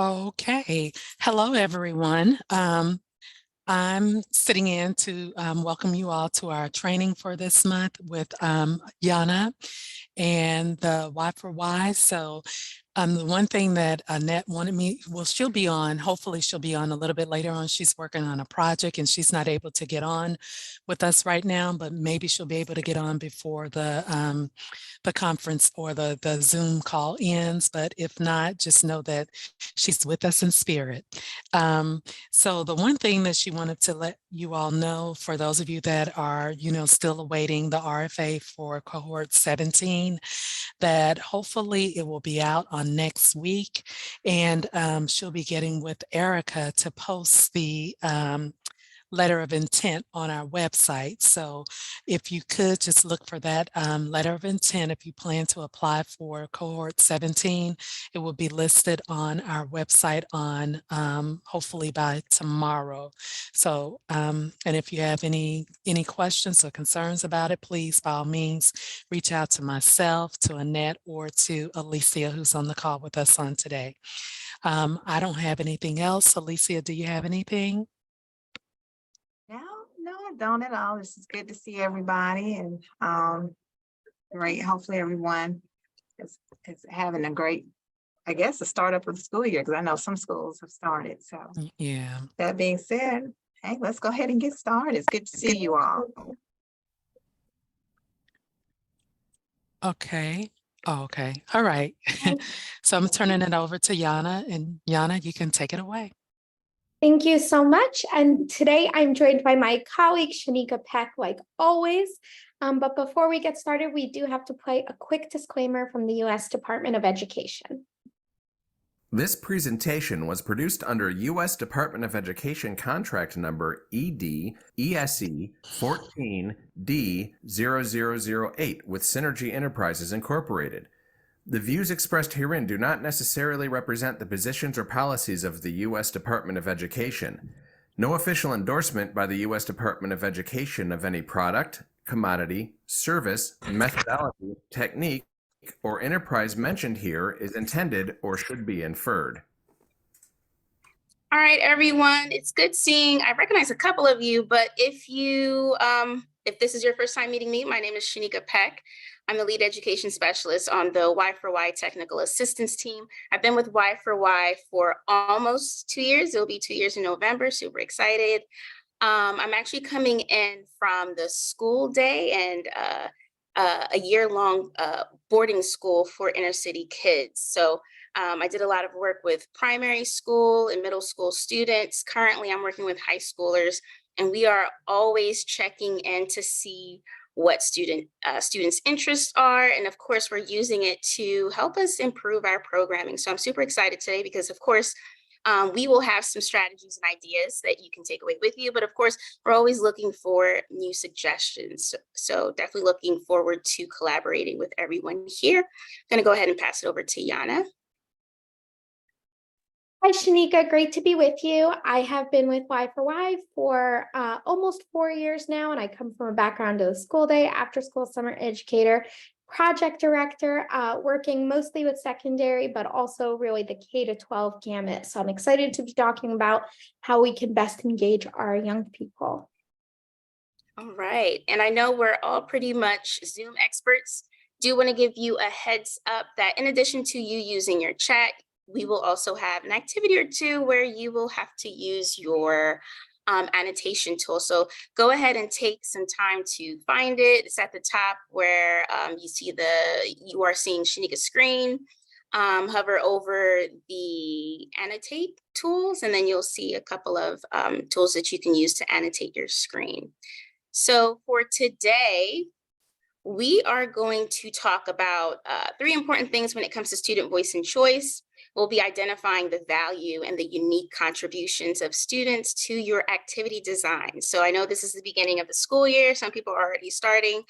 Okay. Hello, everyone. I'm sitting in to welcome you all to our training for this month with Yana and the Y for Y. So the one thing that Annette wanted me, well, she'll be on, hopefully she'll be on a little bit later on. She's working on a project and she's not able to get on with us right now, but maybe she'll be able to get on before the conference or the Zoom call ends. But if not, just know that she's with us in spirit. So the one thing that she wanted to let you all know, for those of you that are, still awaiting the RFA for cohort 17, that hopefully it will be out on next week, and she'll be getting with Erica to post the letter of intent on our website. So if you could just look for that letter of intent, if you plan to apply for cohort 17, it will be listed on our website on hopefully by tomorrow. So, and if you have any questions or concerns about it, please, by all means, reach out to myself, to Annette, or to Alicia, who's on the call with us on today. I don't have anything else. Alicia, do you have anything? No, I don't at all. This is good to see everybody, and great. Hopefully everyone is having a great, I guess, the startup of the school year, because I know some schools have started. So Yeah. that being said, hey, let's go ahead and get started. It's good to see you all. Okay. Oh, okay. All right. So I'm turning it over to Yana, and Yana, you can take it away. Thank you so much. And today I'm joined by my colleague, Shanika Peck, like always. But before we get started, we do have to play a quick disclaimer from the U.S. Department of Education. This presentation was produced under U.S. Department of Education contract number ED ESE 14D0008 with Synergy Enterprises Incorporated. The views expressed herein do not necessarily represent the positions or policies of the U.S. Department of Education. No official endorsement by the U.S. Department of Education of any product, commodity, service, methodology, technique, or enterprise mentioned here is intended or should be inferred. All right, everyone, it's good seeing, I recognize a couple of you, but if this is your first time meeting me, my name is Shanika Peck. I'm the lead education specialist on the Y for Y technical assistance team. I've been with Y for Y for almost 2 years. It'll be 2 years in November, super excited. I'm actually coming in from the school day and a year-long boarding school for inner city kids. So I did a lot of work with primary school and middle school students. Currently, I'm working with high schoolers, and we are always checking in to see what students' interests are. And of course, we're using it to help us improve our programming. So I'm super excited today because, of course, we will have some strategies and ideas that you can take away with you. But of course, we're always looking for new suggestions. So definitely looking forward to collaborating with everyone here. I'm going to go ahead and pass it over to Yana. Hi, Shanika. Great to be with you. I have been with Y for Y for almost 4 years now, and I come from a background of the school day, after school summer educator, project director, working mostly with secondary, but also really the K-12 gamut. So I'm excited to be talking about how we can best engage our young people. All right. And I know we're all pretty much Zoom experts. Do want to give you a heads up that in addition to you using your chat, we will also have an activity or two where you will have to use your annotation tool. So go ahead and take some time to find it. It's at the top where you are seeing Shanika's screen. Hover over the annotate tools, and then you'll see a couple of tools that you can use to annotate your screen. So for today, we are going to talk about 3 important things when it comes to student voice and choice. We'll be identifying the value and the unique contributions of students to your activity design. So I know this is the beginning of the school year. Some people are already starting.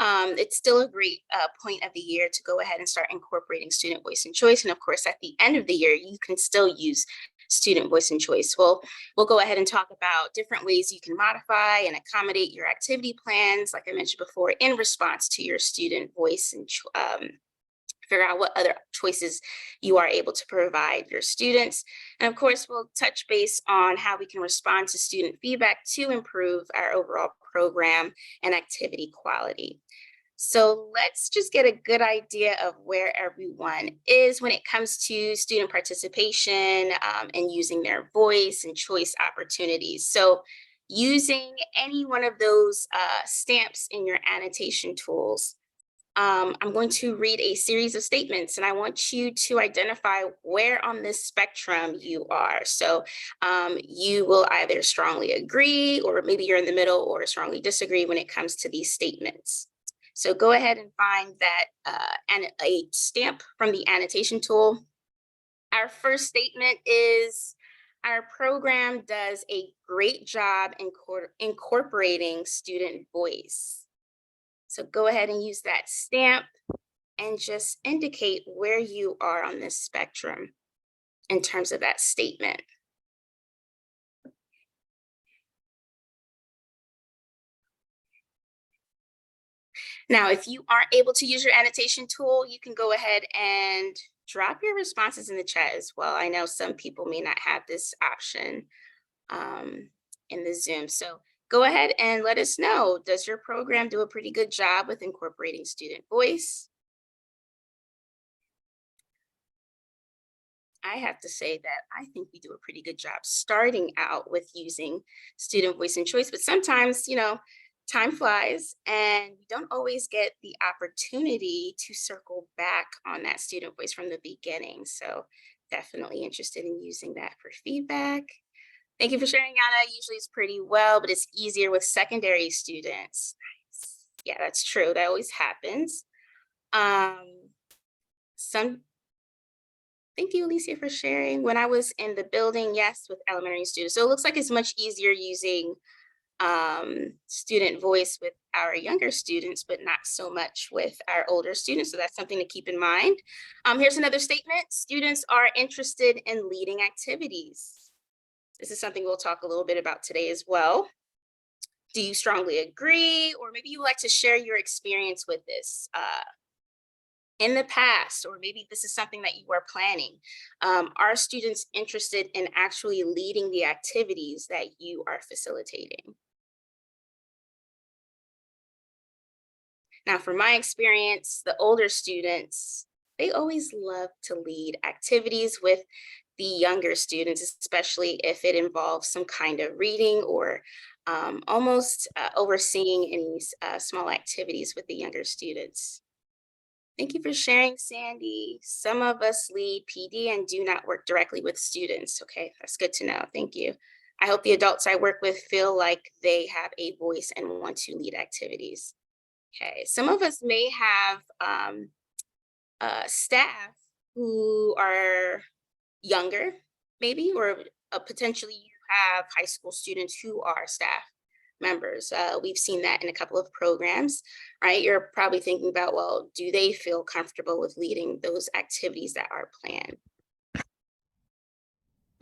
It's still a great point of the year to go ahead and start incorporating student voice and choice. And of course, at the end of the year, you can still use student voice and choice. We'll go ahead and talk about different ways you can modify and accommodate your activity plans, like I mentioned before, in response to your student voice and figure out what other choices you are able to provide your students. And of course, we'll touch base on how we can respond to student feedback to improve our overall program and activity quality. So let's just get a good idea of where everyone is when it comes to student participation and using their voice and choice opportunities. So using any one of those stamps in your annotation tools, I'm going to read a series of statements and I want you to identify where on this spectrum you are. So you will either strongly agree, or maybe you're in the middle, or strongly disagree when it comes to these statements. So go ahead and find that and a stamp from the annotation tool. Our first statement is, our program does a great job incorporating student voice. So go ahead and use that stamp and just indicate where you are on this spectrum in terms of that statement. Now, if you aren't able to use your annotation tool, you can go ahead and drop your responses in the chat as well. I know some people may not have this option in the Zoom. So go ahead and let us know, does your program do a pretty good job with incorporating student voice? I have to say that I think we do a pretty good job starting out with using student voice and choice, but sometimes, you know, time flies and we don't always get the opportunity to circle back on that student voice from the beginning. So definitely interested in using that for feedback. Thank you for sharing, Anna. Usually it's pretty well, but it's easier with secondary students. Yeah, that's true. That always happens. Thank you, Alicia, for sharing. When I was in the building, yes, with elementary students. So it looks like it's much easier using student voice with our younger students, but not so much with our older students. So that's something to keep in mind. Here's another statement. Students are interested in leading activities. This is something we'll talk a little bit about today as well. Do you strongly agree? Or maybe you would like to share your experience with this in the past, or maybe this is something that you are planning. Are students interested in actually leading the activities that you are facilitating? Now, from my experience, the older students, they always love to lead activities with the younger students, especially if it involves some kind of reading or almost overseeing any small activities with the younger students. Thank you for sharing, Sandy. Some of us lead PD and do not work directly with students. Okay, that's good to know. Thank you. I hope the adults I work with feel like they have a voice and want to lead activities. Okay, some of us may have staff who are younger, maybe, or potentially you have high school students who are staff members. We've seen that in a couple of programs, right? You're probably thinking about, well, do they feel comfortable with leading those activities that are planned?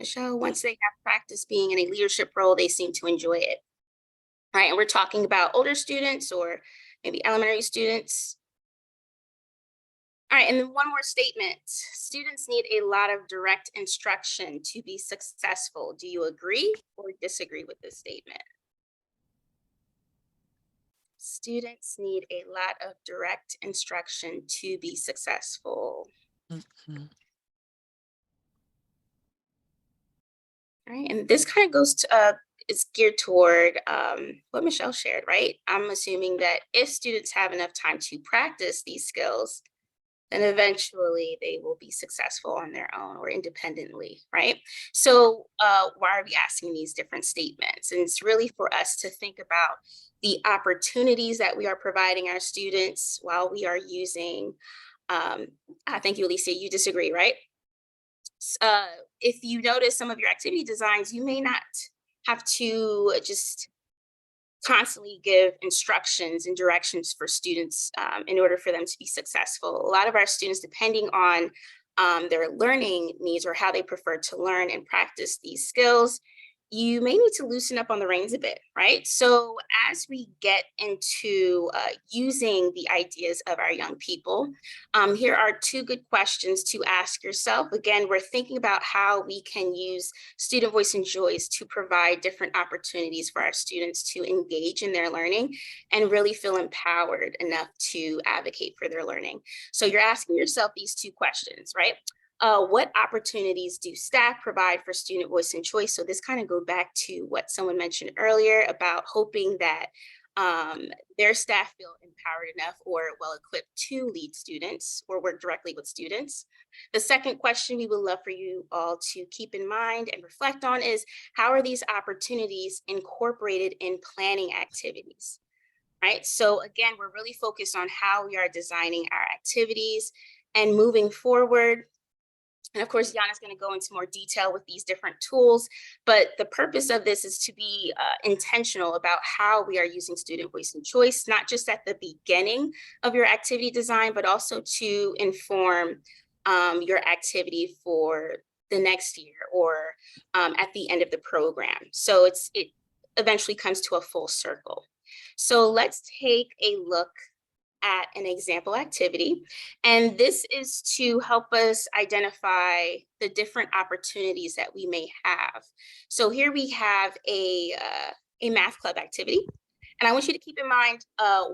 Michelle, once they have practice being in a leadership role, they seem to enjoy it, right? And we're talking about older students or maybe elementary students. All right, and then one more statement. Students need a lot of direct instruction to be successful. Do you agree or disagree with this statement? Students need a lot of direct instruction to be successful. Mhm. All right, and this kind of goes to, it's geared toward what Michelle shared, right? I'm assuming that if students have enough time to practice these skills, then eventually they will be successful on their own or independently, right? So why are we asking these different statements? And it's really for us to think about the opportunities that we are providing our students while we are using, thank you, Alicia, you disagree, right? If you notice some of your activity designs, you may not have to just constantly give instructions and directions for students in order for them to be successful. A lot of our students, depending on their learning needs or how they prefer to learn and practice these skills, you may need to loosen up on the reins a bit, right? So as we get into using the ideas of our young people, here are 2 good questions to ask yourself. Again, we're thinking about how we can use student voice and choice to provide different opportunities for our students to engage in their learning and really feel empowered enough to advocate for their learning. So you're asking yourself these 2 questions, right? What opportunities do staff provide for student voice and choice? So this kind of goes back to what someone mentioned earlier about hoping that their staff feel empowered enough or well-equipped to lead students or work directly with students. The second question we would love for you all to keep in mind and reflect on is, how are these opportunities incorporated in planning activities? Right? So again, we're really focused on how we are designing our activities and moving forward. And of course, Yana's going to go into more detail with these different tools, but the purpose of this is to be intentional about how we are using student voice and choice, not just at the beginning of your activity design, but also to inform your activity for the next year or at the end of the program. So it eventually comes to a full circle. So let's take a look at an example activity. And this is to help us identify the different opportunities that we may have. So here we have a math club activity. And I want you to keep in mind,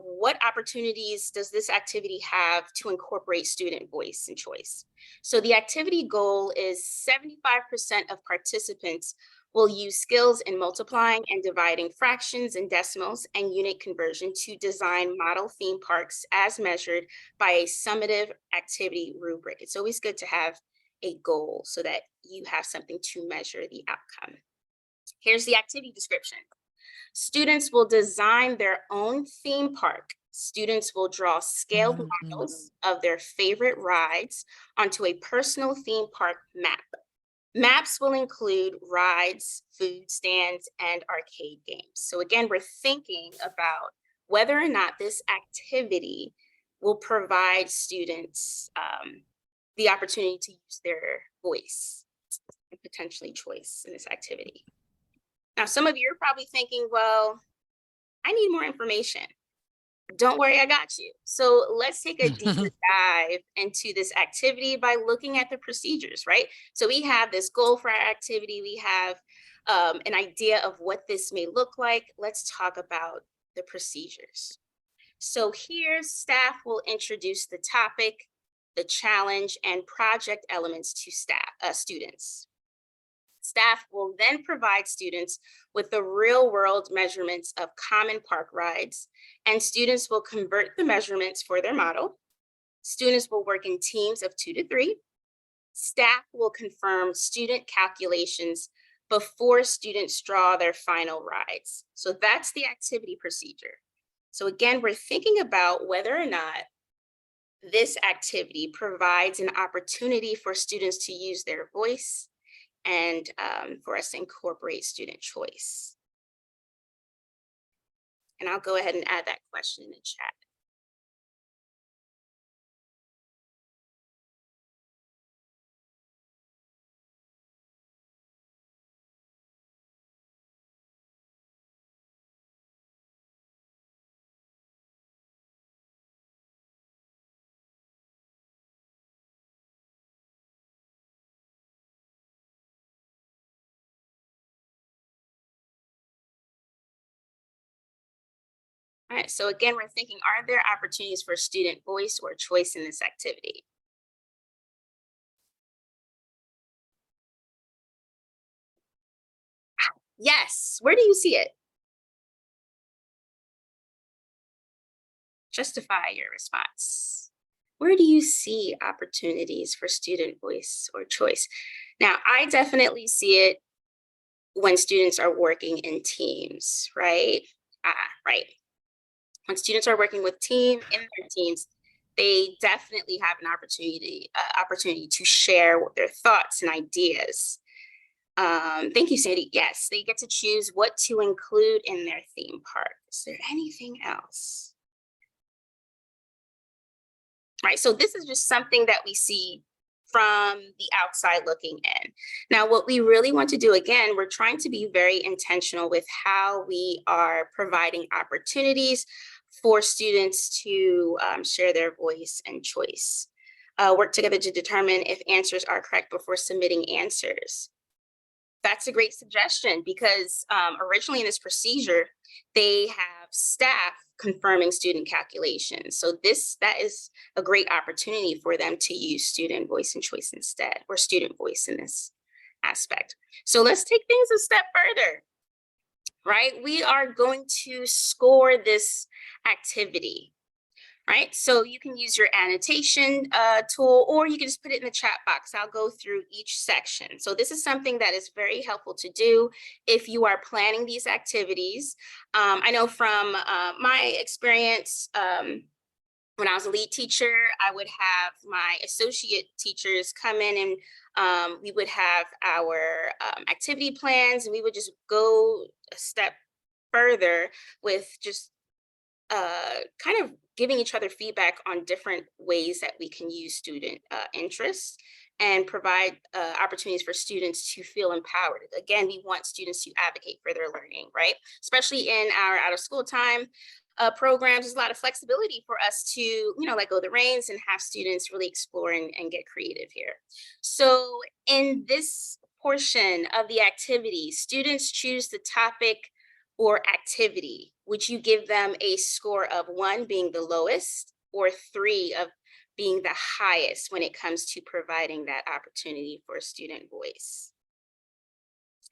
what opportunities does this activity have to incorporate student voice and choice? So the activity goal is 75% of participants will use skills in multiplying and dividing fractions and decimals and unit conversion to design model theme parks as measured by a summative activity rubric. It's always good to have a goal so that you have something to measure the outcome. Here's the activity description. Students will design their own theme park. Students will draw scaled models of their favorite rides onto a personal theme park map. Maps will include rides, food stands, and arcade games. So again, we're thinking about whether or not this activity will provide students the opportunity to use their voice and potentially choice in this activity. Now, some of you are probably thinking, well, I need more information. Don't worry, I got you. So let's take a deeper dive into this activity by looking at the procedures, right? So we have this goal for our activity. We have an idea of what this may look like. Let's talk about the procedures. So here, staff will introduce the topic, the challenge, and project elements to students. Staff will then provide students with the real-world measurements of common park rides, and students will convert the measurements for their model. Students will work in teams of 2 to 3. Staff will confirm student calculations before students draw their final rides. So that's the activity procedure. So again, we're thinking about whether or not this activity provides an opportunity for students to use their voice and for us to incorporate student choice. And I'll go ahead and add that question in the chat. All right, so again, we're thinking, are there opportunities for student voice or choice in this activity? Yes, where do you see it? Justify your response. Where do you see opportunities for student voice or choice? Now, I definitely see it when students are working in teams, right? Right. When students are working with in their teams, they definitely have an opportunity to share their thoughts and ideas. Thank you, Sandy. Yes, they get to choose what to include in their theme park. Is there anything else? Right, so this is just something that we see from the outside looking in. Now, what we really want to do, again, we're trying to be very intentional with how we are providing opportunities for students to share their voice and choice. Work together to determine if answers are correct before submitting answers. That's a great suggestion because originally in this procedure, they have staff confirming student calculations. So that is a great opportunity for them to use student voice and choice instead, or student voice in this aspect. So let's take things a step further, right? We are going to score this activity. Right, so you can use your annotation tool, or you can just put it in the chat box. I'll go through each section. So this is something that is very helpful to do if you are planning these activities. I know from my experience, when I was a lead teacher, I would have my associate teachers come in and we would have our activity plans, and we would just go a step further with just kind of giving each other feedback on different ways that we can use student interests and provide opportunities for students to feel empowered. Again, we want students to advocate for their learning, right? Especially in our out of school time programs, there's a lot of flexibility for us to, let go of the reins and have students really explore and get creative here. So in this portion of the activity, students choose the topic or activity. Would you give them a score of 1 being the lowest, or 3 of being the highest when it comes to providing that opportunity for student voice?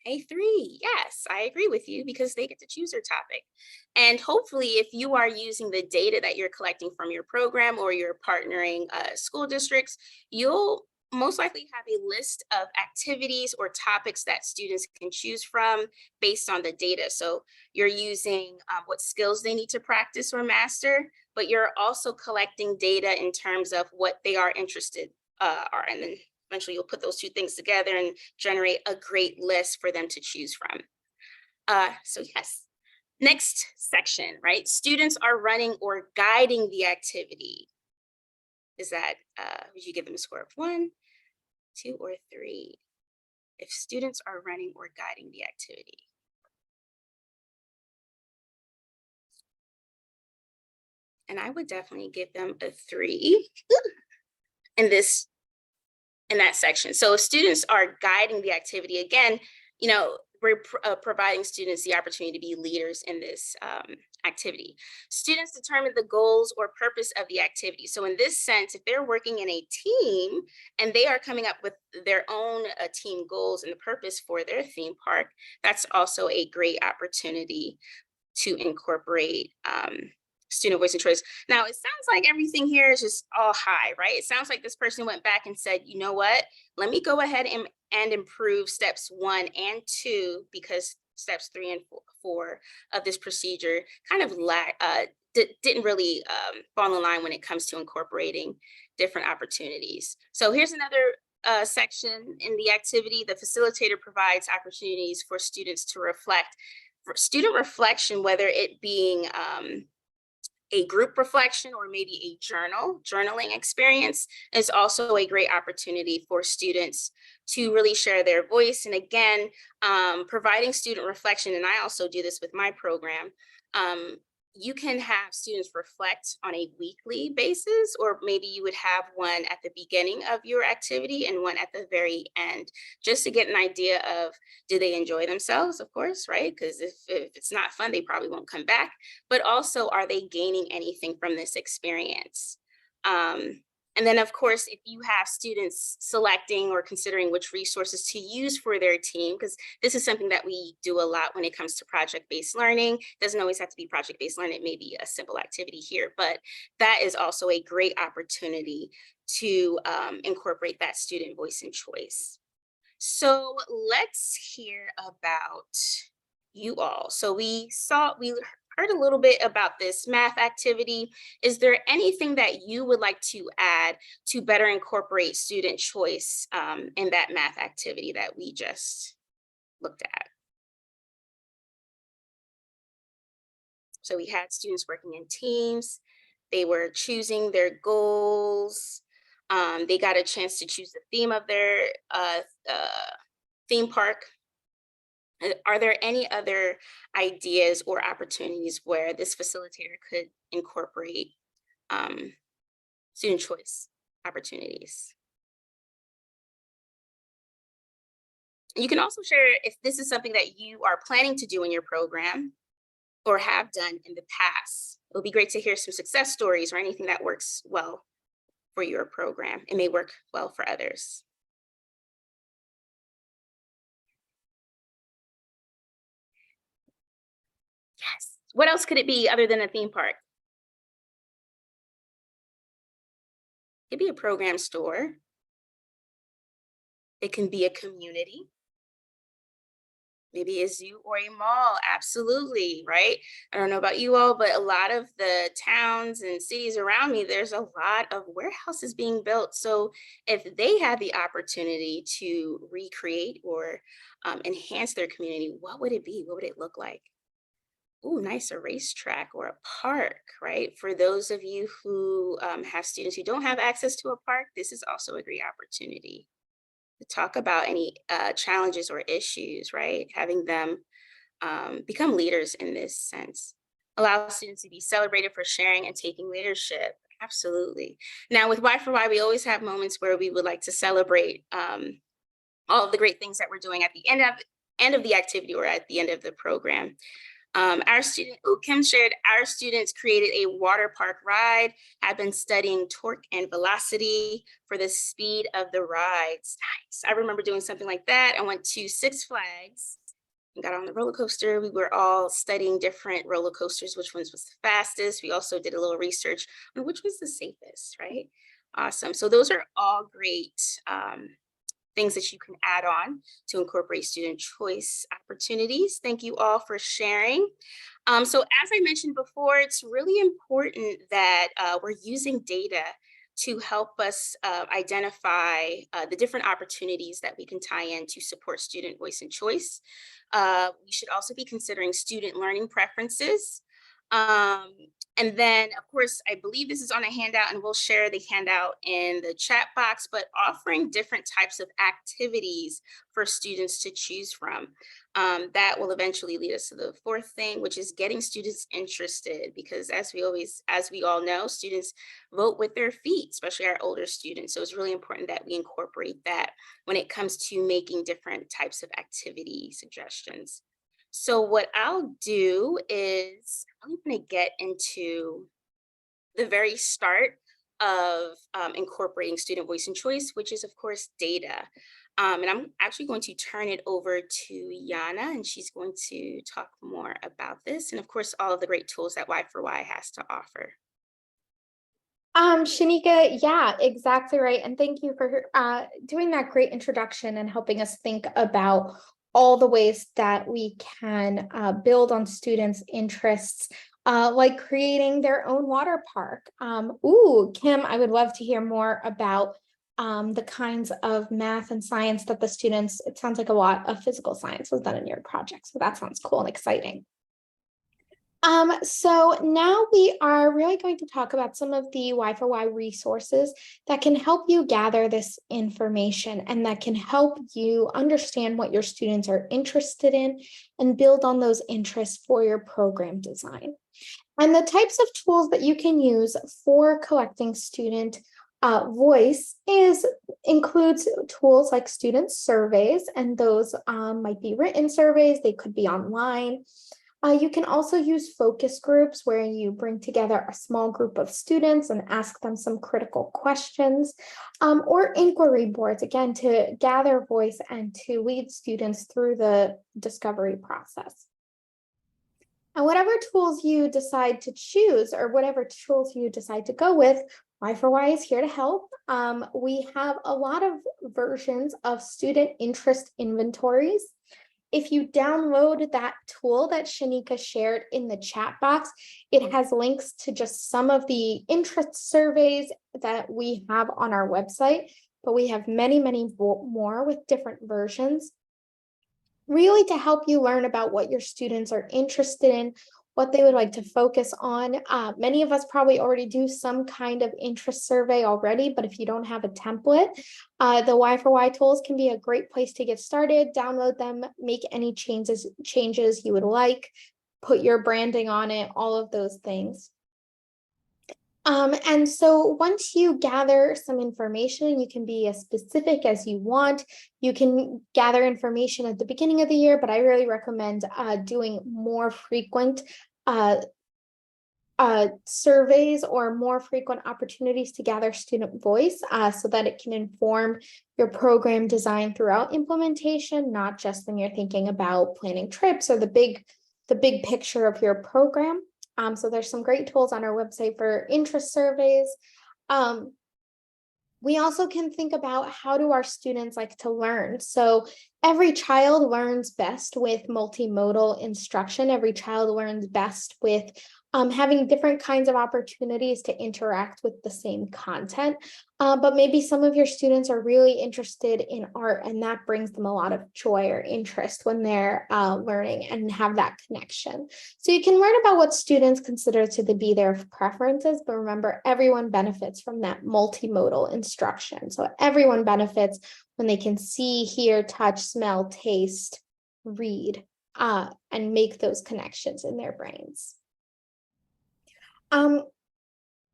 A 3, yes, I agree with you, because they get to choose their topic. And hopefully, if you are using the data that you're collecting from your program or you're partnering school districts, you'll most likely have a list of activities or topics that students can choose from based on the data. So you're using what skills they need to practice or master, but you're also collecting data in terms of what they are interested are. And then eventually you'll put those two things together and generate a great list for them to choose from. So yes, next section, right? Students are running or guiding the activity. Is that, would you give them a score of 1, 2, or 3 if students are running or guiding the activity? And I would definitely give them a 3 in that section. So if students are guiding the activity, again, we're providing students the opportunity to be leaders in this activity. Students determine the goals or purpose of the activity. So in this sense, if they're working in a team and they are coming up with their own team goals and the purpose for their theme park, that's also a great opportunity to incorporate student voice and choice. Now, it sounds like everything here is just all high, right? It sounds like this person went back and said, you know what, let me go ahead and improve steps 1 and 2, because steps 3 and 4 of this procedure kind of didn't really fall in line when it comes to incorporating different opportunities. So here's another section in the activity. The facilitator provides opportunities for students to reflect. For student reflection, whether it being a group reflection or maybe a journaling experience, is also a great opportunity for students to really share their voice. And again, providing student reflection, and I also do this with my program, you can have students reflect on a weekly basis, or maybe you would have one at the beginning of your activity and one at the very end, just to get an idea of, do they enjoy themselves, of course, right? Because if it's not fun, they probably won't come back, but also, are they gaining anything from this experience? And then, of course, if you have students selecting or considering which resources to use for their team, because this is something that we do a lot when it comes to project-based learning. It doesn't always have to be project-based learning. It may be a simple activity here, but that is also a great opportunity to incorporate that student voice and choice. So let's hear about you all. So we heard a little bit about this math activity. Is there anything that you would like to add to better incorporate student choice in that math activity that we just looked at? So we had students working in teams. They were choosing their goals. They got a chance to choose the theme of their theme park. Are there any other ideas or opportunities where this facilitator could incorporate student choice opportunities? You can also share if this is something that you are planning to do in your program or have done in the past. It would be great to hear some success stories or anything that works well for your program. It may work well for others. Yes. What else could it be other than a theme park? It could be a program store. It can be a community. Maybe a zoo or a mall, absolutely, right? I don't know about you all, but a lot of the towns and cities around me, there's a lot of warehouses being built. So if they had the opportunity to recreate or enhance their community, what would it be? What would it look like? Ooh, nice, a racetrack or a park, right? For those of you who have students who don't have access to a park, this is also a great opportunity to talk about any challenges or issues, right? Having them become leaders in this sense. Allow students to be celebrated for sharing and taking leadership. Absolutely. Now with Y for Y, we always have moments where we would like to celebrate all of the great things that we're doing at the end of the activity or at the end of the program. Kim shared, our students created a water park ride, have been studying torque and velocity for the speed of the rides. Nice. I remember doing something like that. I went to Six Flags and got on the roller coaster. We were all studying different roller coasters, which ones was the fastest. We also did a little research on which was the safest, right? Awesome. So those are all great things that you can add on to incorporate student choice opportunities. Thank you all for sharing. So as I mentioned before, it's really important that we're using data to help us identify the different opportunities that we can tie in to support student voice and choice. We should also be considering student learning preferences. And then, of course, I believe this is on a handout and we'll share the handout in the chat box, but offering different types of activities for students to choose from. That will eventually lead us to the fourth thing, which is getting students interested, because as we all know, students vote with their feet, especially our older students. So it's really important that we incorporate that when it comes to making different types of activity suggestions. So what I'll do is I'm going to get into the very start of incorporating student voice and choice, which is of course data. And I'm actually going to turn it over to Yana, and she's going to talk more about this. And of course, all of the great tools that Y for Y has to offer. Shanika, yeah, exactly right. And thank you for doing that great introduction and helping us think about all the ways that we can build on students' interests, like creating their own water park. Kim, I would love to hear more about the kinds of math and science that the students, it sounds like a lot of physical science was done in your project. So that sounds cool and exciting. So now we are really going to talk about some of the Y for Y resources that can help you gather this information and that can help you understand what your students are interested in and build on those interests for your program design. And the types of tools that you can use for collecting student voice includes tools like student surveys, and those might be written surveys, they could be online. You can also use focus groups where you bring together a small group of students and ask them some critical questions, or inquiry boards, again, to gather voice and to lead students through the discovery process. And whatever tools you decide to choose or whatever tools you decide to go with, Y for Y is here to help. We have a lot of versions of student interest inventories. If you download that tool that Shanika shared in the chat box, it has links to just some of the interest surveys that we have on our website, but we have many, many more with different versions, really to help you learn about what your students are interested in, what they would like to focus on. Many of us probably already do some kind of interest survey already, but if you don't have a template, the Y for Y tools can be a great place to get started. Download them, make any changes you would like, put your branding on it, all of those things. And so once you gather some information, you can be as specific as you want. You can gather information at the beginning of the year, but I really recommend doing more frequent surveys or more frequent opportunities to gather student voice so that it can inform your program design throughout implementation, not just when you're thinking about planning trips or the big picture of your program. So there's some great tools on our website for interest surveys. We also can think about how do our students like to learn. So every child learns best with multimodal instruction. Every child learns best with having different kinds of opportunities to interact with the same content. But maybe some of your students are really interested in art, and that brings them a lot of joy or interest when they're learning and have that connection. So you can learn about what students consider to be their preferences, but remember, everyone benefits from that multimodal instruction. So everyone benefits when they can see, hear, touch, smell, taste, read, and make those connections in their brains.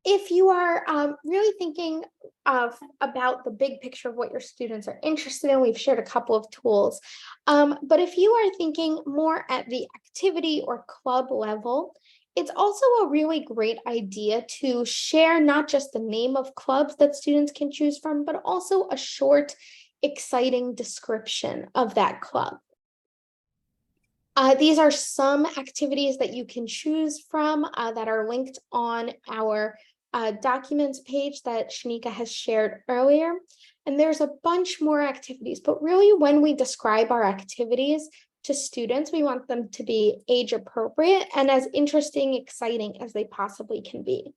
If you are really thinking about the big picture of what your students are interested in, we've shared a couple of tools. But if you are thinking more at the activity or club level, it's also a really great idea to share not just the name of clubs that students can choose from, but also a short, exciting description of that club. These are some activities that you can choose from that are linked on our documents page that Shanika has shared earlier. And there's a bunch more activities, but really when we describe our activities to students, we want them to be age appropriate and as interesting, exciting as they possibly can be.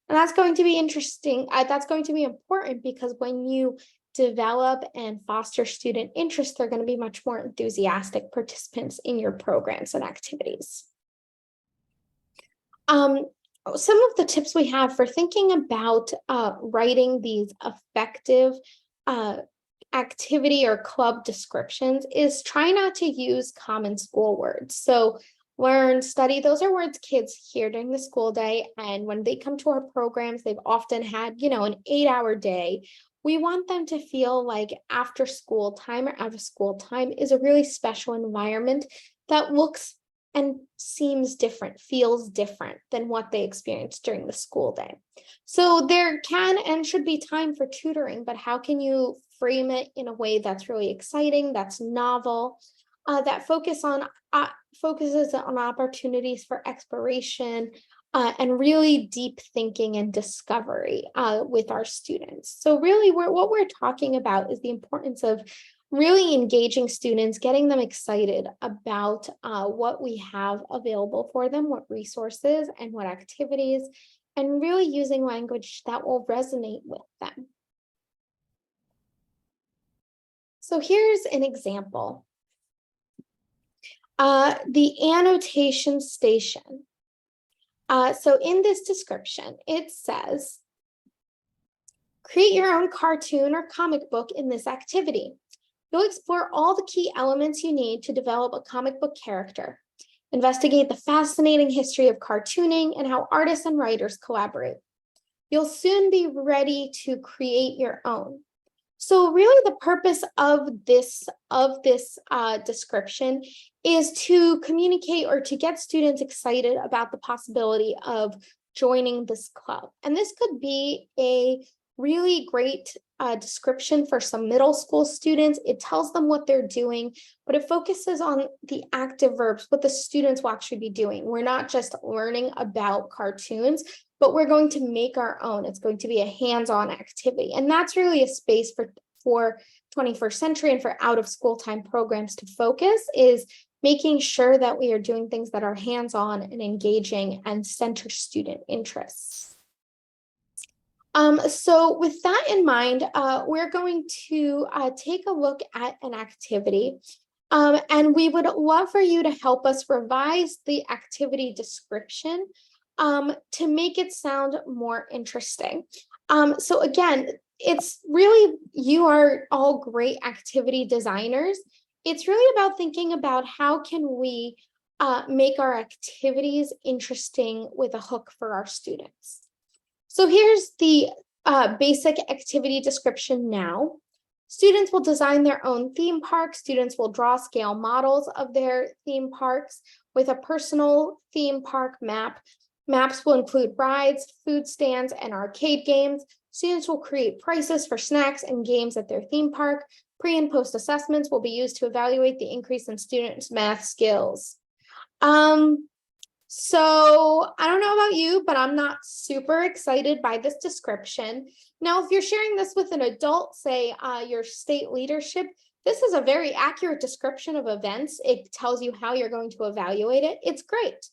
And that's going to be interesting. That's going to be important because when you develop and foster student interest, they're going to be much more enthusiastic participants in your programs and activities. Some of the tips we have for thinking about writing these effective activity or club descriptions is try not to use common school words. So learn, study, those are words kids hear during the school day. And when they come to our programs, they've often had, an 8-hour day. We want them to feel like after school time or out of school time is a really special environment that looks and seems different, feels different than what they experienced during the school day. So there can and should be time for tutoring, but how can you frame it in a way that's really exciting, that's novel, that focuses on opportunities for exploration, and really deep thinking and discovery with our students. So really what we're talking about is the importance of really engaging students, getting them excited about what we have available for them, what resources and what activities, and really using language that will resonate with them. So here's an example. The annotation station. So in this description, it says, create your own cartoon or comic book in this activity. You'll explore all the key elements you need to develop a comic book character. Investigate the fascinating history of cartooning and how artists and writers collaborate. You'll soon be ready to create your own. So really the purpose of this description is to communicate or to get students excited about the possibility of joining this club. And this could be a really great description for some middle school students. It tells them what they're doing, but it focuses on the active verbs, what the students will actually be doing. We're not just learning about cartoons, but we're going to make our own. It's going to be a hands-on activity. And that's really a space for 21st century and for out of school time programs to focus, is making sure that we are doing things that are hands-on and engaging and center student interests. So with that in mind, we're going to take a look at an activity. And we would love for you to help us revise the activity description to make it sound more interesting. So again, it's really, you are all great activity designers. It's really about thinking about how can we make our activities interesting with a hook for our students. So here's the basic activity description now. Students will design their own theme park. Students will draw scale models of their theme parks with a personal theme park map. Maps will include rides, food stands, and arcade games. Students will create prices for snacks and games at their theme park. Pre and post assessments will be used to evaluate the increase in students' math skills. So I don't know about you, but I'm not super excited by this description. Now, if you're sharing this with an adult, say your state leadership, this is a very accurate description of events. It tells you how you're going to evaluate it. It's great.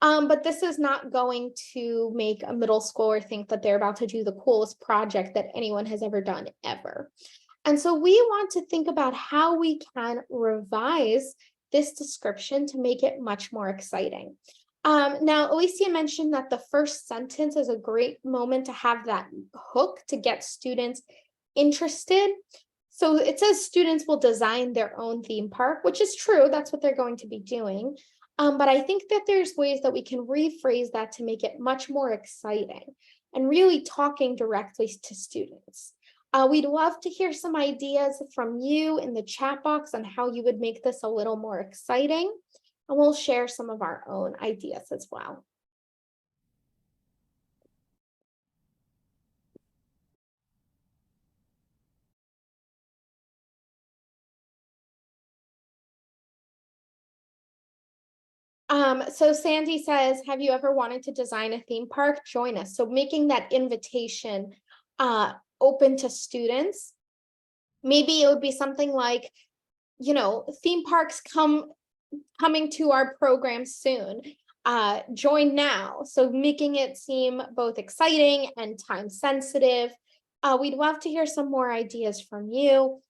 But this is not going to make a middle schooler think that they're about to do the coolest project that anyone has ever done ever. And so we want to think about how we can revise this description to make it much more exciting. Now, Alicia mentioned that the first sentence is a great moment to have that hook to get students interested. So it says students will design their own theme park, which is true. That's what they're going to be doing. But I think that there's ways that we can rephrase that to make it much more exciting and really talking directly to students. We'd love to hear some ideas from you in the chat box on how you would make this a little more exciting. And we'll share some of our own ideas as well. So Sandy says, have you ever wanted to design a theme park? Join us. So making that invitation open to students. Maybe it would be something like, you know, theme parks coming to our program soon. Join now. So making it seem both exciting and time sensitive. We'd love to hear some more ideas from you.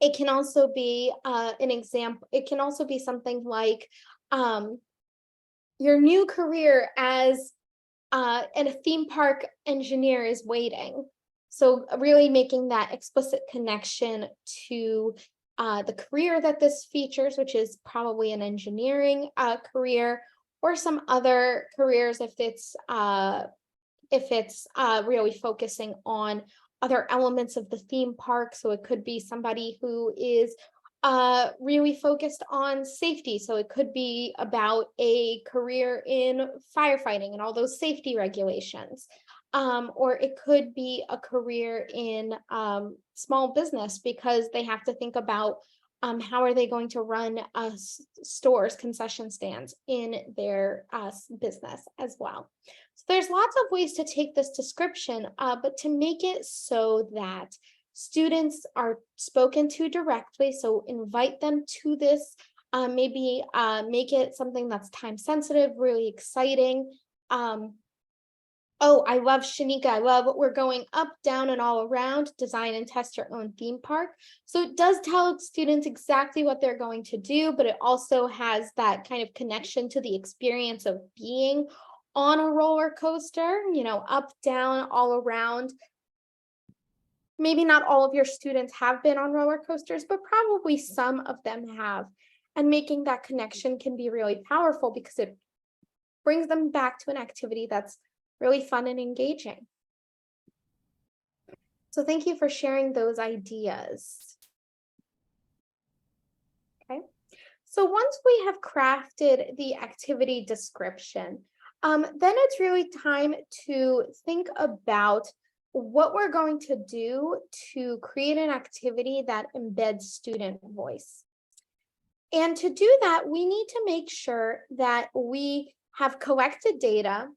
It can also be an example. It can also be something like your new career as a theme park engineer is waiting. So really making that explicit connection to the career that this features, which is probably an engineering career or some other careers if it's really focusing on other elements of the theme park. So it could be somebody who is really focused on safety. So it could be about a career in firefighting and all those safety regulations. Or it could be a career in small business because they have to think about how are they going to run stores, concession stands in their business as well. So there's lots of ways to take this description, but to make it so that students are spoken to directly. So invite them to this, maybe make it something that's time sensitive, really exciting. Oh, I love Shanika. I love we're going up, down, and all around, design and test your own theme park. So it does tell students exactly what they're going to do, but it also has that kind of connection to the experience of being on a roller coaster, you know, up, down, all around. Maybe not all of your students have been on roller coasters, but probably some of them have. And making that connection can be really powerful because it brings them back to an activity that's really fun and engaging. So thank you for sharing those ideas. Okay, so once we have crafted the activity description, then it's really time to think about what we're going to do to create an activity that embeds student voice. And to do that, we need to make sure that we have collected data.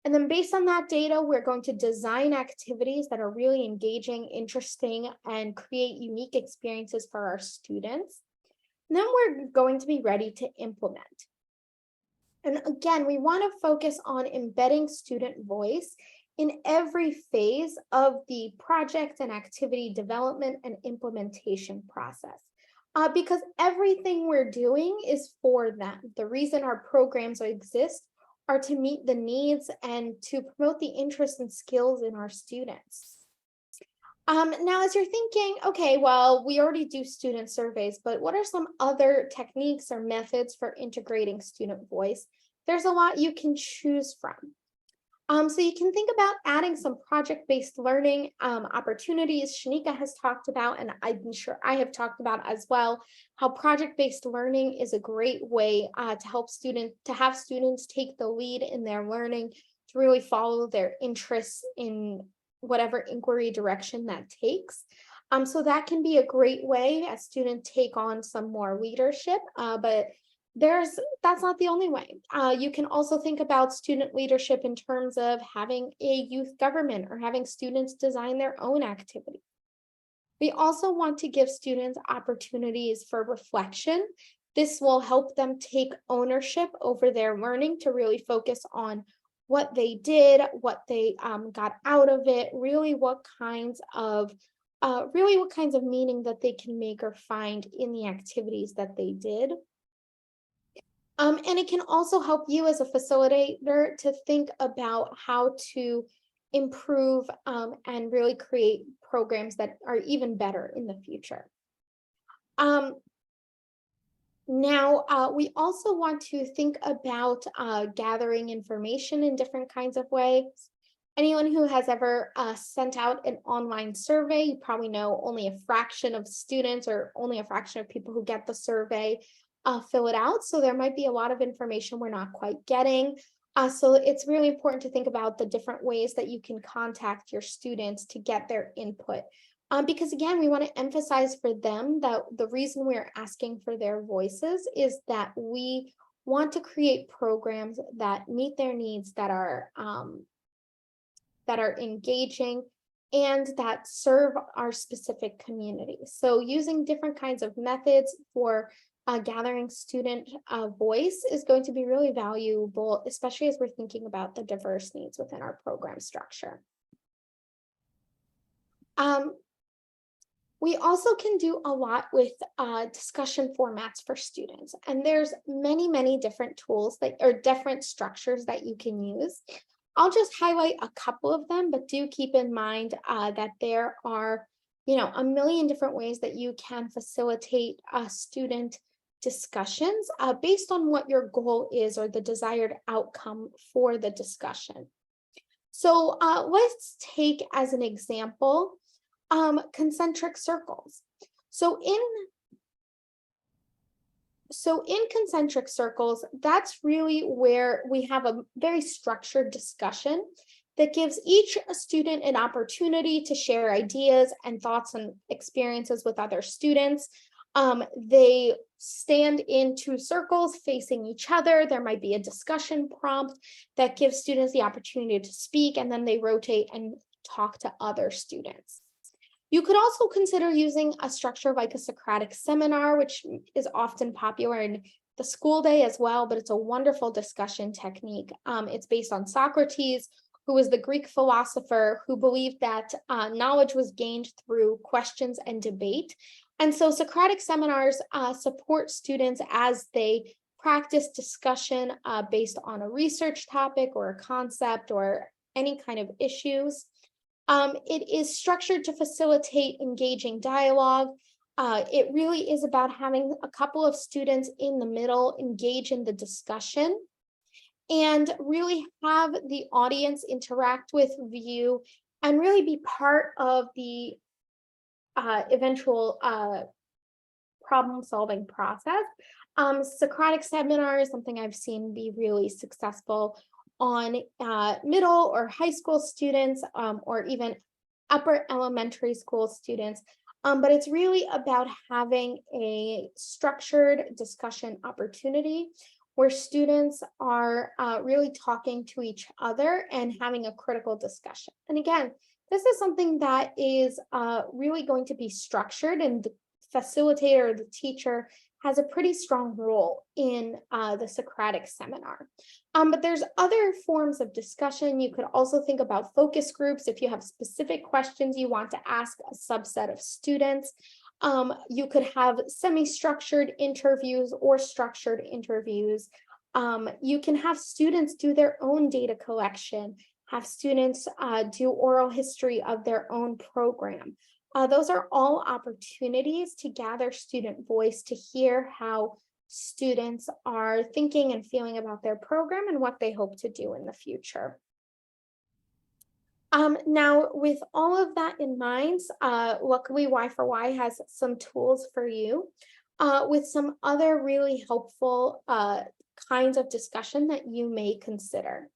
And then based on that data, we're going to design activities that are really engaging, interesting, and create unique experiences for our students. And then we're going to be ready to implement. And again, we want to focus on embedding student voice in every phase of the project and activity development and implementation process. because everything we're doing is for them. The reason our programs exist are to meet the needs and to promote the interests and skills in our students. Now, as you're thinking, okay, well, we already do student surveys, but what are some other techniques or methods for integrating student voice? There's a lot you can choose from. So you can think about adding some project-based learning opportunities. Shanika has talked about, and I'm sure I have talked about as well, how project-based learning is a great way to have students take the lead in their learning, to really follow their interests in whatever inquiry direction that takes. So that can be a great way as students take on some more leadership, but that's not the only way. You can also think about student leadership in terms of having a youth government or having students design their own activity. We also want to give students opportunities for reflection. This will help them take ownership over their learning to really focus on what they did, what they got out of it, really what kinds of meaning that they can make or find in the activities that they did. And it can also help you as a facilitator to think about how to improve and really create programs that are even better in the future. Now, we also want to think about gathering information in different kinds of ways. Anyone who has ever sent out an online survey, you probably know only a fraction of students or only a fraction of people who get the survey fill it out. So there might be a lot of information we're not quite getting. So it's really important to think about the different ways that you can contact your students to get their input. Because again, we want to emphasize for them that the reason we're asking for their voices is that we want to create programs that meet their needs, that are engaging and that serve our specific communities. So using different kinds of methods for gathering student voice is going to be really valuable, especially as we're thinking about the diverse needs within our program structure. We also can do a lot with discussion formats for students, and there's many different tools or different structures that you can use. I'll just highlight a couple of them, but do keep in mind that there are, a million different ways that you can facilitate student discussions based on what your goal is or the desired outcome for the discussion. So let's take as an example concentric circles. So in concentric circles, that's really where we have a very structured discussion that gives each student an opportunity to share ideas and thoughts and experiences with other students. They stand in two circles facing each other. There might be a discussion prompt that gives students the opportunity to speak, and then they rotate and talk to other students. You could also consider using a structure like a Socratic seminar, which is often popular in the school day as well, but it's a wonderful discussion technique. It's based on Socrates, who was the Greek philosopher who believed that knowledge was gained through questions and debate. And so Socratic seminars support students as they practice discussion based on a research topic or a concept or any kind of issues. It is structured to facilitate engaging dialogue. It really is about having a couple of students in the middle engage in the discussion and really have the audience interact with you and really be part of the eventual problem-solving process. Socratic seminar is something I've seen be really successful on middle or high school students or even upper elementary school students. But it's really about having a structured discussion opportunity where students are really talking to each other and having a critical discussion. And again, this is something that is really going to be structured, and the facilitator or the teacher has a pretty strong role in the Socratic seminar. But there's other forms of discussion. You could also think about focus groups if you have specific questions you want to ask a subset of students. You could have semi-structured interviews or structured interviews. You can have students do their own data collection, have students do oral history of their own program. Those are all opportunities to gather student voice, to hear how students are thinking and feeling about their program and what they hope to do in the future. Now, with all of that in mind, luckily Y4Y has some tools for you with some other really helpful kinds of discussion that you may consider.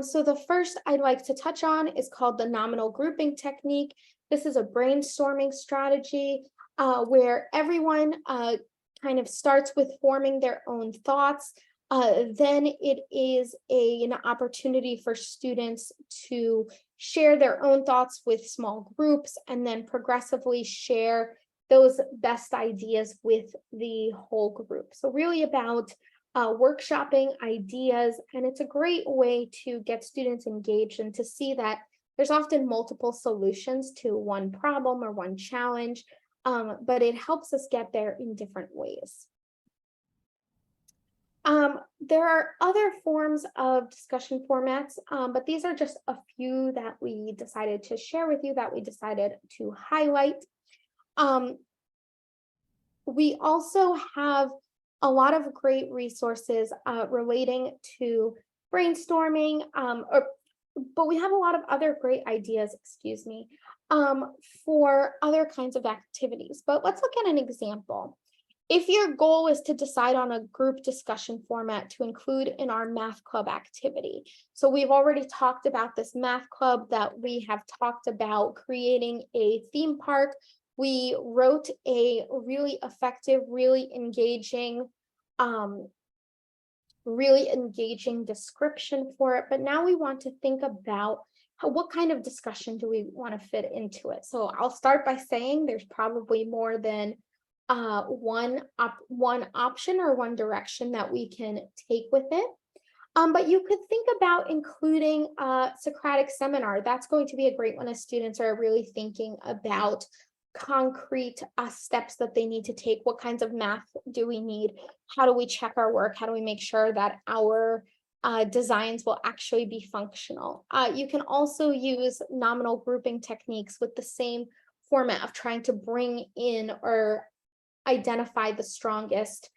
So the first I'd like to touch on is called the nominal grouping technique. This is a brainstorming strategy where everyone kind of starts with forming their own thoughts. Then it is an opportunity for students to share their own thoughts with small groups and then progressively share those best ideas with the whole group. So really about workshopping ideas, and it's a great way to get students engaged and to see that there's often multiple solutions to one problem or one challenge, but it helps us get there in different ways. There are other forms of discussion formats, but these are just a few that we decided to share with you, that we decided to highlight. We also have a lot of great resources relating to brainstorming, but we have a lot of other great ideas, excuse me, for other kinds of activities. But let's look at an example. If your goal is to decide on a group discussion format to include in our math club activity. So we've already talked about this math club, that we have talked about creating a theme park. We wrote a really effective, really engaging description for it. But now we want to think about what kind of discussion do we want to fit into it. So I'll start by saying there's probably more than one option or one direction that we can take with it. But you could think about including a Socratic seminar. That's going to be a great one as students are really thinking about concrete steps that they need to take. What kinds of math do we need? How do we check our work? How do we make sure that our designs will actually be functional? You can also use nominal grouping techniques with the same format of trying to bring in or identify the strongest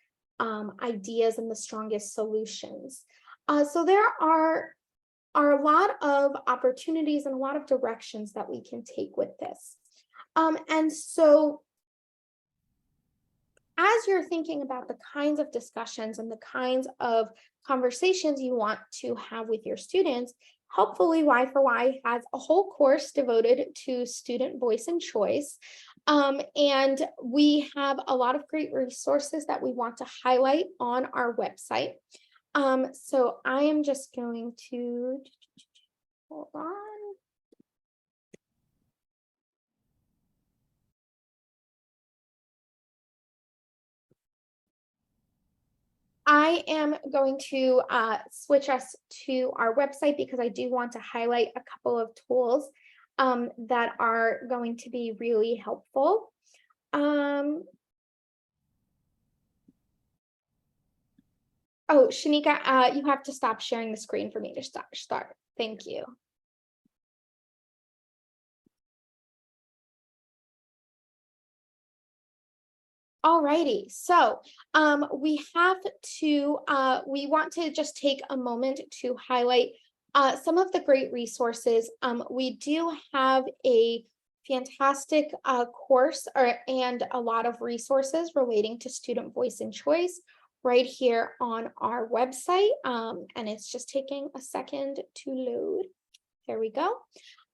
ideas and the strongest solutions. So there are a lot of opportunities and a lot of directions that we can take with this. And so as you're thinking about the kinds of discussions and the kinds of conversations you want to have with your students, helpfully Y4Y has a whole course devoted to student voice and choice. And we have a lot of great resources that we want to highlight on our website. So I am just going to, hold on. I am going to switch us to our website because I do want to highlight a couple of tools that are going to be really helpful. Oh, Shanika, you have to stop sharing the screen for me to start. Thank you. Alrighty, so we want to just take a moment to highlight some of the great resources. We do have a fantastic course and a lot of resources relating to student voice and choice right here on our website. And it's just taking a second to load. There we go.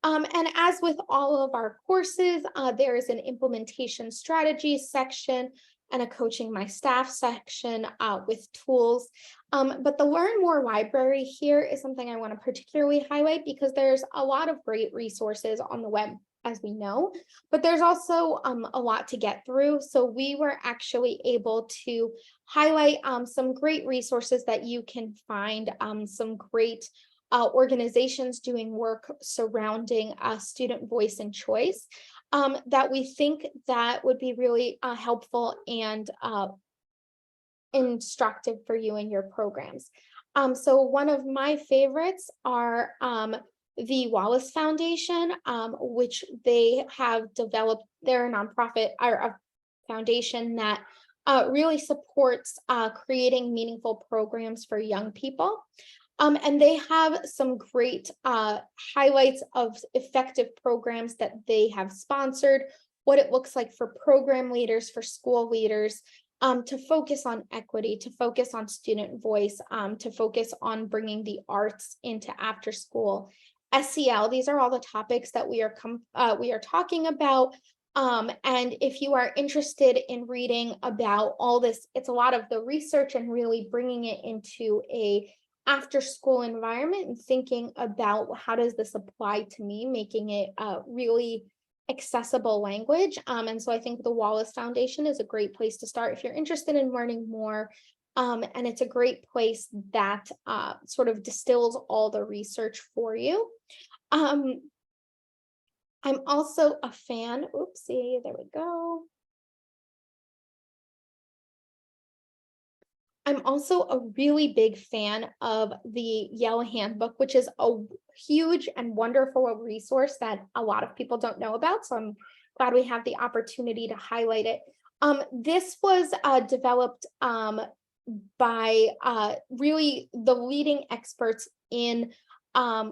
And as with all of our courses, there is an implementation strategy section and a coaching my staff section with tools. But the Learn More library here is something I want to particularly highlight because there's a lot of great resources on the web, as we know, but there's also a lot to get through. So we were actually able to highlight some great resources that you can find, some great organizations doing work surrounding student voice and choice. that we think that would be really helpful and instructive for you in your programs. So one of my favorites are the Wallace Foundation, which they have developed. They're a nonprofit or a foundation that really supports creating meaningful programs for young people. And they have some great highlights of effective programs that they have sponsored, what it looks like for program leaders, for school leaders, to focus on equity, to focus on student voice, to focus on bringing the arts into after school. SEL, these are all the topics that we are talking about. And if you are interested in reading about all this, it's a lot of the research and really bringing it into a after school environment and thinking about how does this apply to me, making it really accessible language. And so I think the Wallace Foundation is a great place to start if you're interested in learning more. And it's a great place that sort of distills all the research for you. I'm also a fan, oopsie, there we go. I'm also a really big fan of the Yale Handbook, which is a huge and wonderful resource that a lot of people don't know about. So I'm glad we have the opportunity to highlight it. This was developed by really the leading experts in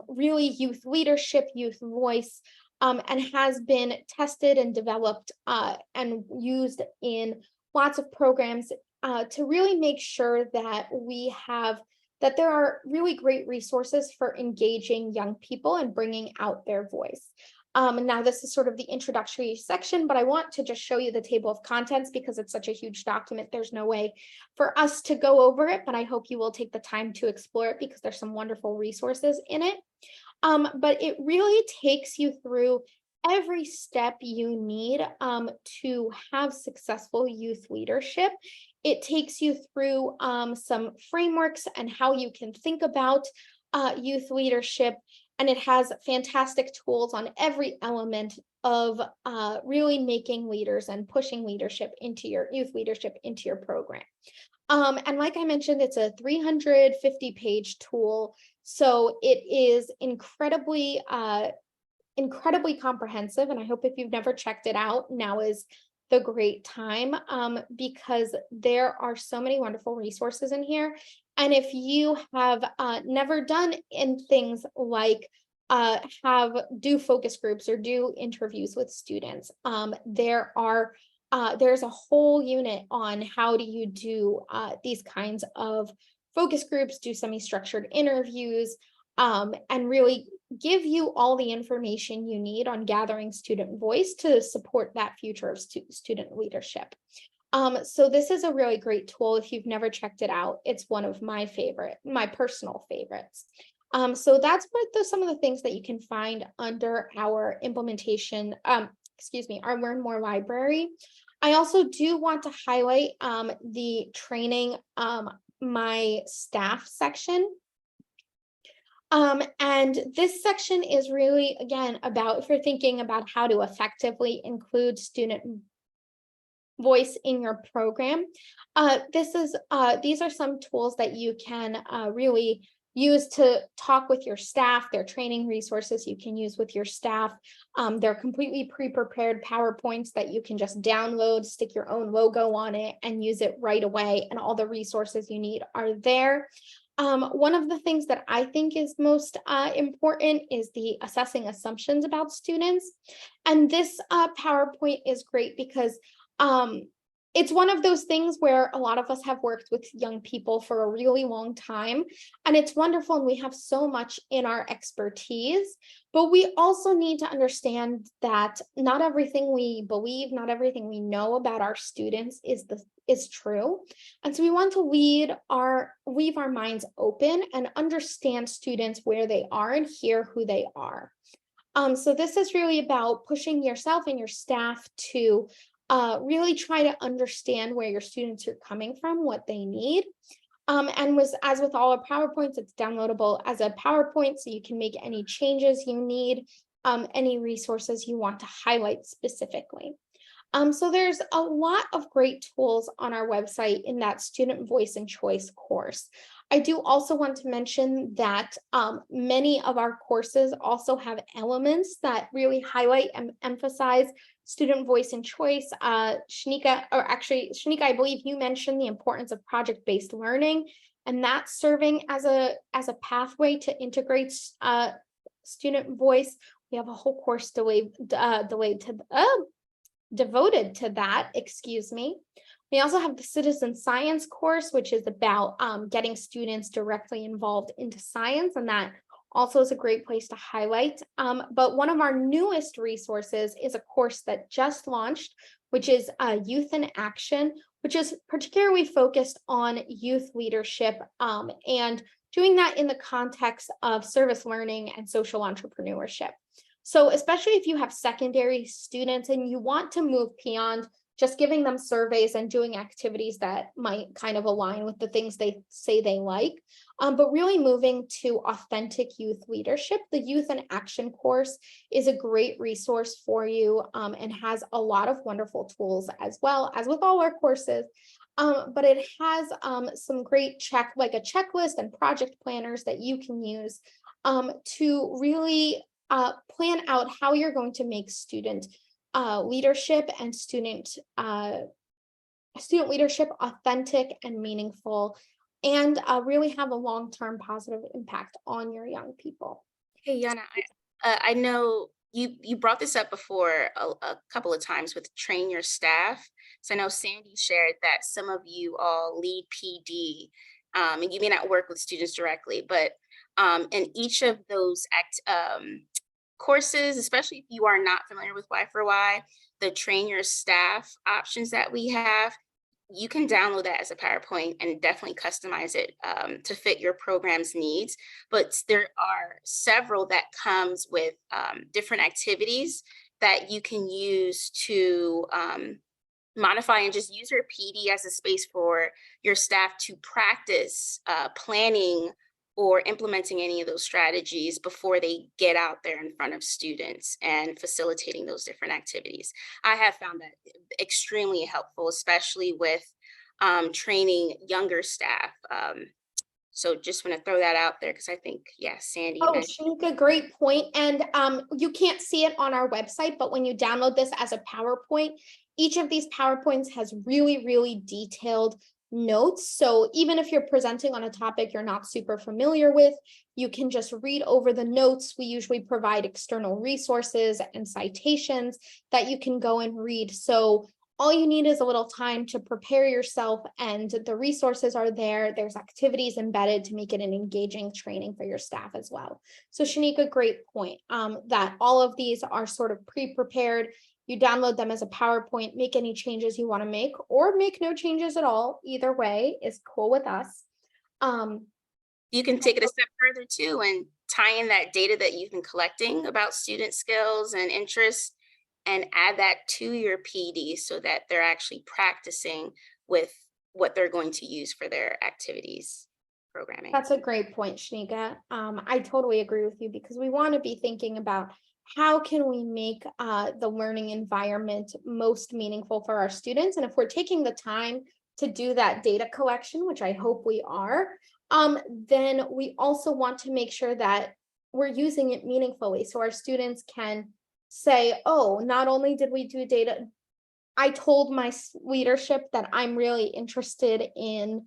really youth leadership, youth voice, and has been tested and developed and used in lots of programs to really make sure that that there are really great resources for engaging young people and bringing out their voice. And now this is sort of the introductory section, but I want to just show you the table of contents because it's such a huge document. There's no way for us to go over it, but I hope you will take the time to explore it because there's some wonderful resources in it. But it really takes you through every step you need to have successful youth leadership. It takes you through some frameworks and how you can think about youth leadership. And it has fantastic tools on every element of really making leaders and pushing leadership into your youth leadership into your program. And like I mentioned, it's a 350-page tool. So it is incredibly comprehensive. And I hope if you've never checked it out, now is the great time because there are so many wonderful resources in here. And if you have never done things like do focus groups or do interviews with students, there's a whole unit on how do you do these kinds of focus groups, do semi-structured interviews, and really give you all the information you need on gathering student voice to support that future of student leadership. So this is a really great tool. If you've never checked it out, it's one of my personal favorites. So that's some of the things that you can find under our implementation, our Learn More library. I also do want to highlight the training, my staff section. And this section is really, again, about if you're thinking about how to effectively include student voice in your program. These are some tools that you can really use to talk with your staff. They're training resources you can use with your staff. They're completely pre-prepared PowerPoints that you can just download, stick your own logo on it, and use it right away. And all the resources you need are there. One of the things that I think is most important is the assessing assumptions about students. And this PowerPoint is great because it's one of those things where a lot of us have worked with young people for a really long time, and it's wonderful, and we have so much in our expertise, but we also need to understand that not everything we believe, not everything we know about our students is true. And so we want to leave our minds open and understand students where they are and hear who they are. So this is really about pushing yourself and your staff to really try to understand where your students are coming from, what they need. And as with all our PowerPoints, it's downloadable as a PowerPoint, so you can make any changes you need any resources you want to highlight specifically. So there's a lot of great tools on our website in that student voice and choice course. I do also want to mention that many of our courses also have elements that really highlight and emphasize student voice and choice. Shanika, I believe you mentioned the importance of project-based learning, and that's serving as a pathway to integrate student voice. We have a whole course devoted to that, excuse me. We also have the citizen science course, which is about getting students directly involved into science, and that also is a great place to highlight. But one of our newest resources is a course that just launched, which is Youth in Action, which is particularly focused on youth leadership and doing that in the context of service learning and social entrepreneurship. So especially if you have secondary students and you want to move beyond just giving them surveys and doing activities that might kind of align with the things they say they like, but really moving to authentic youth leadership, the Youth in Action course is a great resource for you and has a lot of wonderful tools, as well as with all our courses. But it has some great like a checklist and project planners that you can use to really plan out how you're going to make student leadership and student leadership authentic and meaningful, and really have a long-term positive impact on your young people. Hey, Yana, I know you brought this up before a couple of times with train your staff. So I know Sandy shared that some of you all lead PD, and you may not work with students directly, but in each of those courses, especially if you are not familiar with Y4Y, the train your staff options that we have, you can download that as a PowerPoint and definitely customize it to fit your program's needs. But there are several that comes with different activities that you can use to modify and just use your PD as a space for your staff to practice planning or implementing any of those strategies before they get out there in front of students and facilitating those different activities. I have found that extremely helpful, especially with training younger staff. So just want to throw that out there because I think, yeah, Sandy mentioned. Shanika, great point. And you can't see it on our website, but when you download this as a PowerPoint, each of these PowerPoints has really, really detailed notes. So even if you're presenting on a topic you're not super familiar with, you can just read over the notes. We usually provide external resources and citations that you can go and read. So all you need is a little time to prepare yourself, and the resources are there. There's activities embedded to make it an engaging training for your staff as well. So Shanika, great point, that all of these are sort of pre-prepared. You download them as a PowerPoint, make any changes you want to make, or make no changes at all. Either way is cool with us. You can take it a step further too and tie in that data that you've been collecting about student skills and interests and add that to your PD so that they're actually practicing with what they're going to use for their activities programming. That's a great point, Shanika. I totally agree with you, because we want to be thinking about how can we make the learning environment most meaningful for our students. And if we're taking the time to do that data collection, which I hope we are, then we also want to make sure that we're using it meaningfully so our students can say, oh, not only did we do data, I told my leadership that I'm really interested in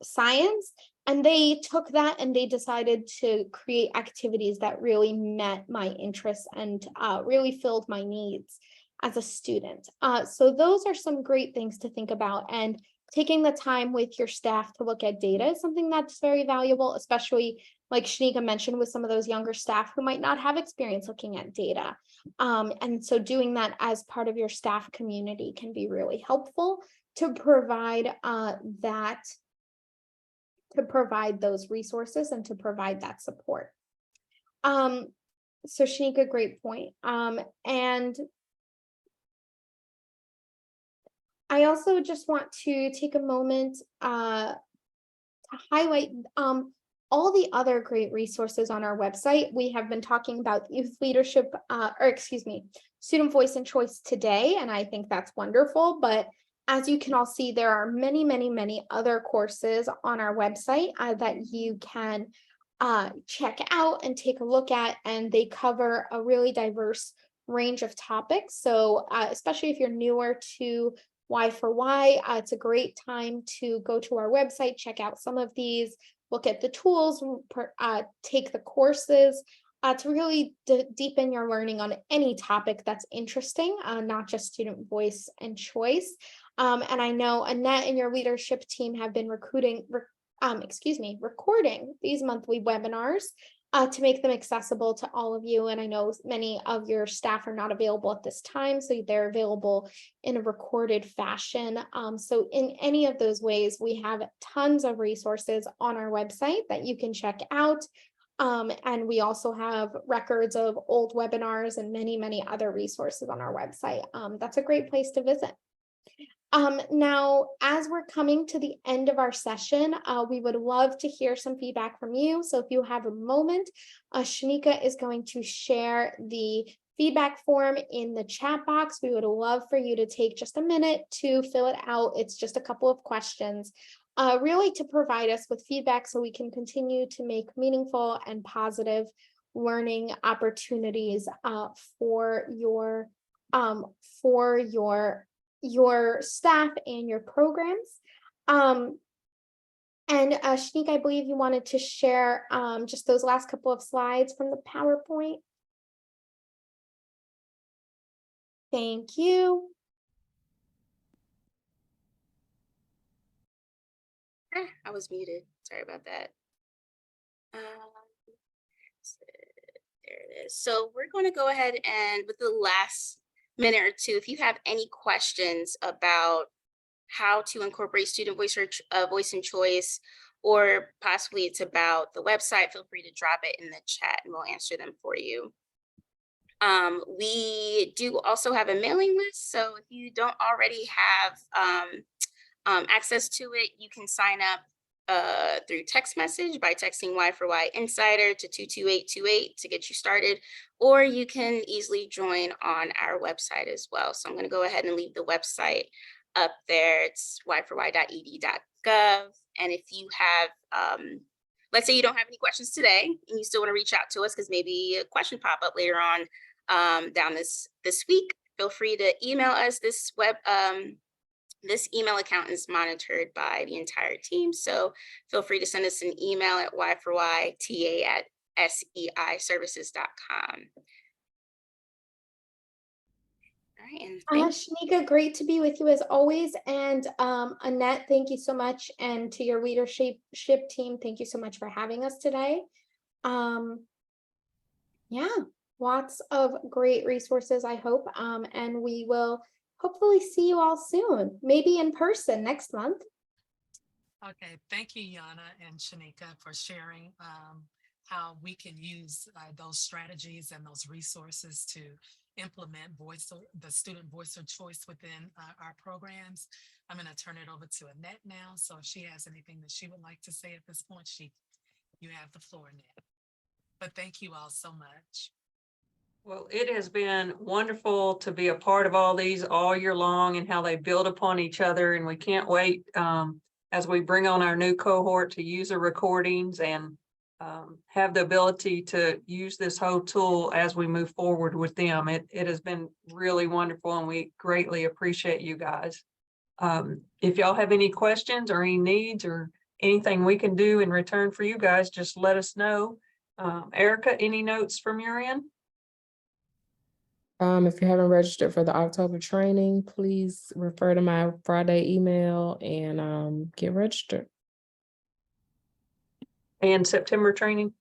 science, and they took that and they decided to create activities that really met my interests and really filled my needs as a student. So those are some great things to think about, and taking the time with your staff to look at data is something that's very valuable, especially like Shanika mentioned, with some of those younger staff who might not have experience looking at data. And so doing that as part of your staff community can be really helpful to provide those resources and to provide that support. So Shanika, great point. And I also just want to take a moment to highlight all the other great resources on our website. We have been talking about youth leadership, student voice and choice today, and I think that's wonderful. But as you can all see, there are many, many, many other courses on our website that you can check out and take a look at, and they cover a really diverse range of topics. So especially if you're newer to Y4Y, it's a great time to go to our website, check out some of these, look at the tools, take the courses to really deepen your learning on any topic that's interesting, not just student voice and choice. And I know Annette and your leadership team have been recording these monthly webinars to make them accessible to all of you. And I know many of your staff are not available at this time, so they're available in a recorded fashion. So in any of those ways, we have tons of resources on our website that you can check out. And we also have records of old webinars and many, many other resources on our website. That's a great place to visit. Now, as we're coming to the end of our session, we would love to hear some feedback from you. So if you have a moment, Shanika is going to share the feedback form in the chat box. We would love for you to take just a minute to fill it out. It's just a couple of questions, really to provide us with feedback so we can continue to make meaningful and positive learning opportunities for your staff and your programs. And Shanika, I believe you wanted to share just those last couple of slides from the PowerPoint. Thank you. I was muted. Sorry about that. There it is. So we're going to go ahead and with the last minute or two, if you have any questions about how to incorporate student voice or voice and choice, or possibly it's about the website, feel free to drop it in the chat and we'll answer them for you. We do also have a mailing list, so if you don't already have access to it, you can sign up through text message by texting Y4Y Insider to 22828 to get you started, or you can easily join on our website as well. So I'm going to go ahead and leave the website up there. It's y4y.ed.gov. And if you have, let's say you don't have any questions today and you still want to reach out to us because maybe a question pop up later on down this week, feel free to email us. This email account is monitored by the entire team, so feel free to send us an email at y4yta@seiservices.com. All right, and Shanika, great to be with you as always. And Annette, thank you so much. And to your leadership team, thank you so much for having us today. Yeah, lots of great resources, I hope. And we will hopefully see you all soon, maybe in person next month. Okay, thank you, Yana and Shanika, for sharing how we can use those strategies and those resources to implement the student voice or choice within our programs. I'm going to turn it over to Annette now. So if she has anything that she would like to say at this point, you have the floor, Annette. But thank you all so much. Well, it has been wonderful to be a part of all these all year long and how they build upon each other. And we can't wait as we bring on our new cohort to use the recordings and have the ability to use this whole tool as we move forward with them. It has been really wonderful and we greatly appreciate you guys. If y'all have any questions or any needs or anything we can do in return for you guys, just let us know. Erica, any notes from your end? If you haven't registered for the October training, please refer to my Friday email and get registered. And September training?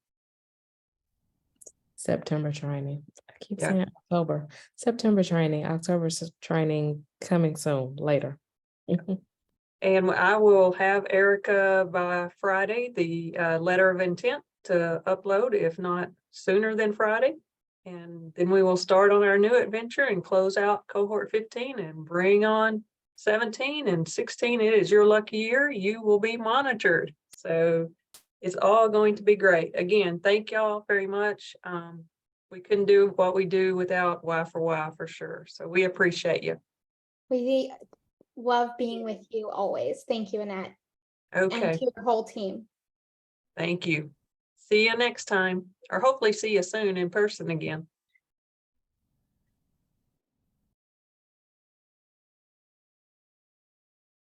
September training. I keep saying October. September training. October's training coming soon, later. And I will have Erica by Friday, the letter of intent to upload, if not sooner than Friday. And then we will start on our new adventure and close out cohort 15 and bring on 17 and 16. It is your lucky year. You will be monitored. So it's all going to be great. Again, thank y'all very much. We couldn't do what we do without Y for sure. So we appreciate you. We love being with you always. Thank you, Annette. And Okay, to your whole team. thank you. See you next time, or hopefully see you soon in person again.